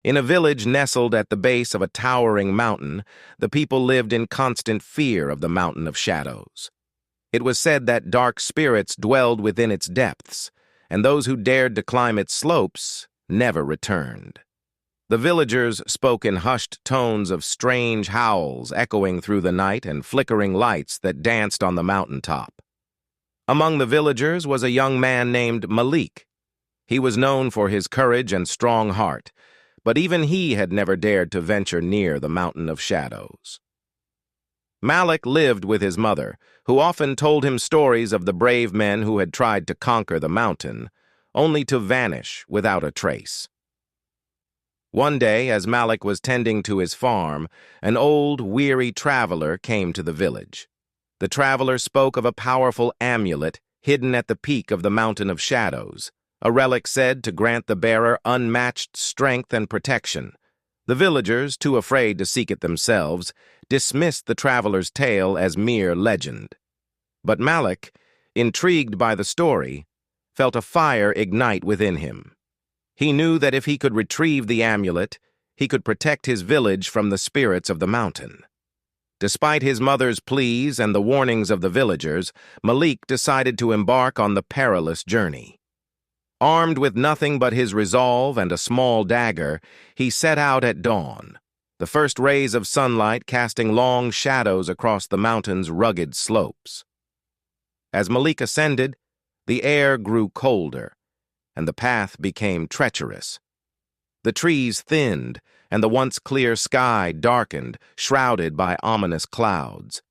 In a village nestled at the base of a towering mountain, the people lived in constant fear of the Mountain of Shadows. It was said that dark spirits dwelled within its depths, and those who dared to climb its slopes never returned. The villagers spoke in hushed tones of strange howls echoing through the night and flickering lights that danced on the mountaintop. Among the villagers was a young man named Malik. He was known for his courage and strong heart, but even he had never dared to venture near the Mountain of Shadows. Malik lived with his mother, who often told him stories of the brave men who had tried to conquer the mountain, only to vanish without a trace. One day, as Malik was tending to his farm, an old, weary traveler came to the village. The traveler spoke of a powerful amulet hidden at the peak of the Mountain of Shadows, a relic said to grant the bearer unmatched strength and protection. The villagers, too afraid to seek it themselves, dismissed the traveler's tale as mere legend. But Malik, intrigued by the story, felt a fire ignite within him. He knew that if he could retrieve the amulet, he could protect his village from the spirits of the mountain. Despite his mother's pleas and the warnings of the villagers, Malik decided to embark on the perilous journey. Armed with nothing but his resolve and a small dagger, he set out at dawn, the first rays of sunlight casting long shadows across the mountain's rugged slopes. As Malik ascended, the air grew colder, and the path became treacherous. The trees thinned, and the once clear sky darkened, shrouded by ominous clouds.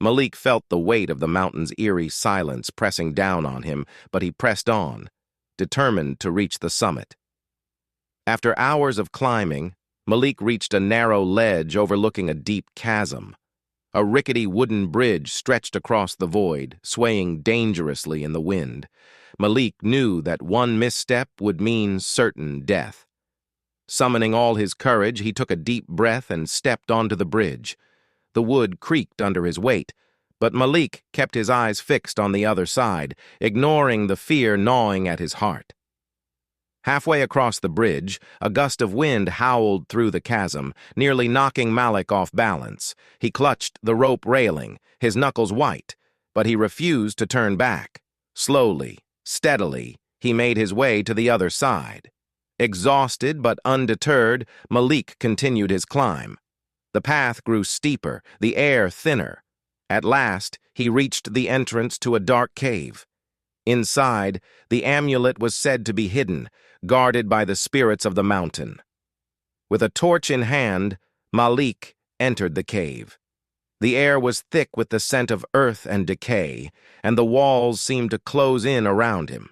Malik felt the weight of the mountain's eerie silence pressing down on him, but he pressed on, determined to reach the summit. After hours of climbing, Malik reached a narrow ledge overlooking a deep chasm. A rickety wooden bridge stretched across the void, swaying dangerously in the wind. Malik knew that one misstep would mean certain death. Summoning all his courage, he took a deep breath and stepped onto the bridge. The wood creaked under his weight, but Malik kept his eyes fixed on the other side, ignoring the fear gnawing at his heart. Halfway across the bridge, a gust of wind howled through the chasm, nearly knocking Malik off balance. He clutched the rope railing, his knuckles white, but he refused to turn back. Slowly, steadily, he made his way to the other side. Exhausted but undeterred, Malik continued his climb. The path grew steeper, the air thinner. At last, he reached the entrance to a dark cave. Inside, the amulet was said to be hidden, guarded by the spirits of the mountain. With a torch in hand, Malik entered the cave. The air was thick with the scent of earth and decay, and the walls seemed to close in around him.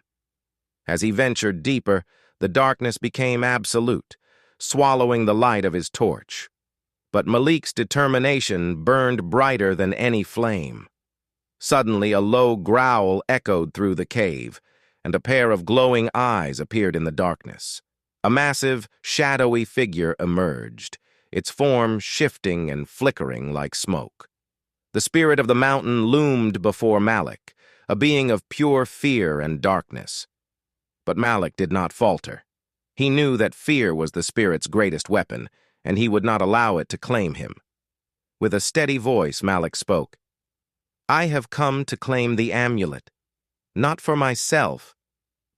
As he ventured deeper, the darkness became absolute, swallowing the light of his torch. But Malik's determination burned brighter than any flame. Suddenly, a low growl echoed through the cave, and a pair of glowing eyes appeared in the darkness. A massive, shadowy figure emerged, its form shifting and flickering like smoke. The spirit of the mountain loomed before Malik, a being of pure fear and darkness. But Malik did not falter. He knew that fear was the spirit's greatest weapon, and he would not allow it to claim him. With a steady voice, Malik spoke. "I have come to claim the amulet, not for myself,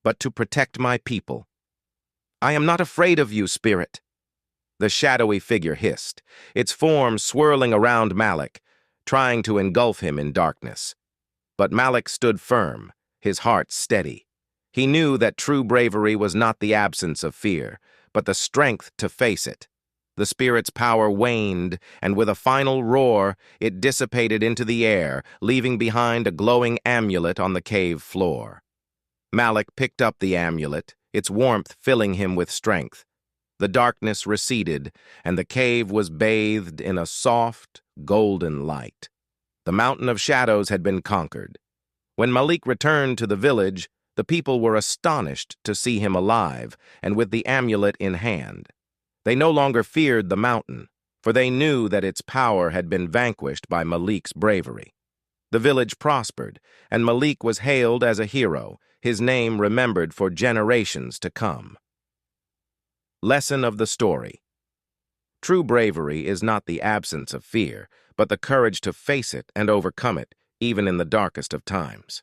but to protect my people. I am not afraid of you, spirit." The shadowy figure hissed, its form swirling around Malik, trying to engulf him in darkness. But Malik stood firm, his heart steady. He knew that true bravery was not the absence of fear, but the strength to face it. The spirit's power waned, and with a final roar, it dissipated into the air, leaving behind a glowing amulet on the cave floor. Malik picked up the amulet, its warmth filling him with strength. The darkness receded, and the cave was bathed in a soft, golden light. The Mountain of Shadows had been conquered. When Malik returned to the village, the people were astonished to see him alive and with the amulet in hand. They no longer feared the mountain, for they knew that its power had been vanquished by Malik's bravery. The village prospered, and Malik was hailed as a hero, his name remembered for generations to come. Lesson of the story. True bravery is not the absence of fear, but the courage to face it and overcome it, even in the darkest of times.